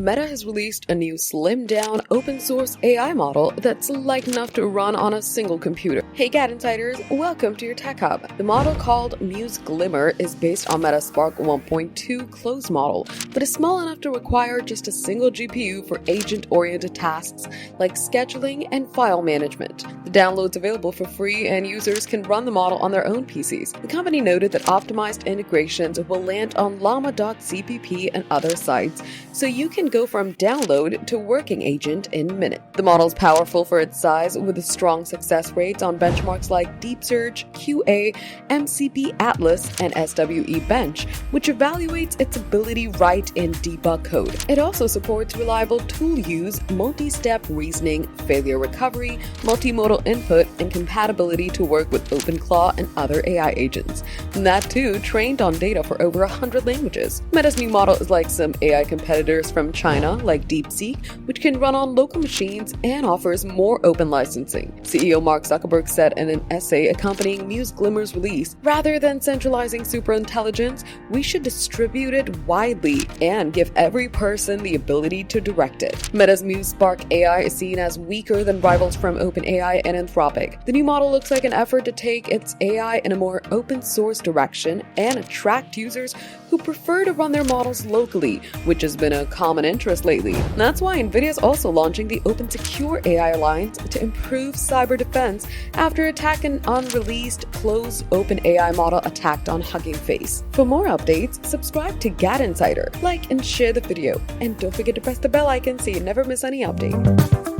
Meta has released a new slimmed-down, open-source AI model that's light enough to run on a single computer. Hey GadInsiders, welcome to your Tech Hub. The model, called Muse Glimmer, is based on Meta's Spark 1.2 closed model, but is small enough to require just a single GPU for agent-oriented tasks like scheduling and file management. The download's available for free, and users can run the model on their own PCs. The company noted that optimized integrations will land on Llama.cpp and other sites, so you can go from download to working agent in minutes. The model is powerful for its size, with strong success rates on benchmarks like Deep Search, QA, MCP Atlas, and SWE Bench, which evaluates its ability to write and debug code. It also supports reliable tool use, multi-step reasoning, failure recovery, multimodal input, and compatibility to work with OpenClaw and other AI agents. And that too, trained on data for over 100 languages. Meta's new model is like some AI competitors from China, like DeepSeek, which can run on local machines and offers more open licensing. CEO Mark Zuckerberg said in an essay accompanying Muse Glimmer's release, "Rather than centralizing superintelligence, we should distribute it widely and give every person the ability to direct it." Meta's Muse Spark AI is seen as weaker than rivals from OpenAI and Anthropic. The new model looks like an effort to take its AI in a more open-source direction and attract users who prefer to run their models locally, which has been a common interest lately. That's why NVIDIA is also launching the Open Secure AI Alliance to improve cyber defense after attacking an unreleased closed OpenAI model attacked on Hugging Face. For more updates, subscribe to GadInsider, like and share the video, and don't forget to press the bell icon so you never miss any update.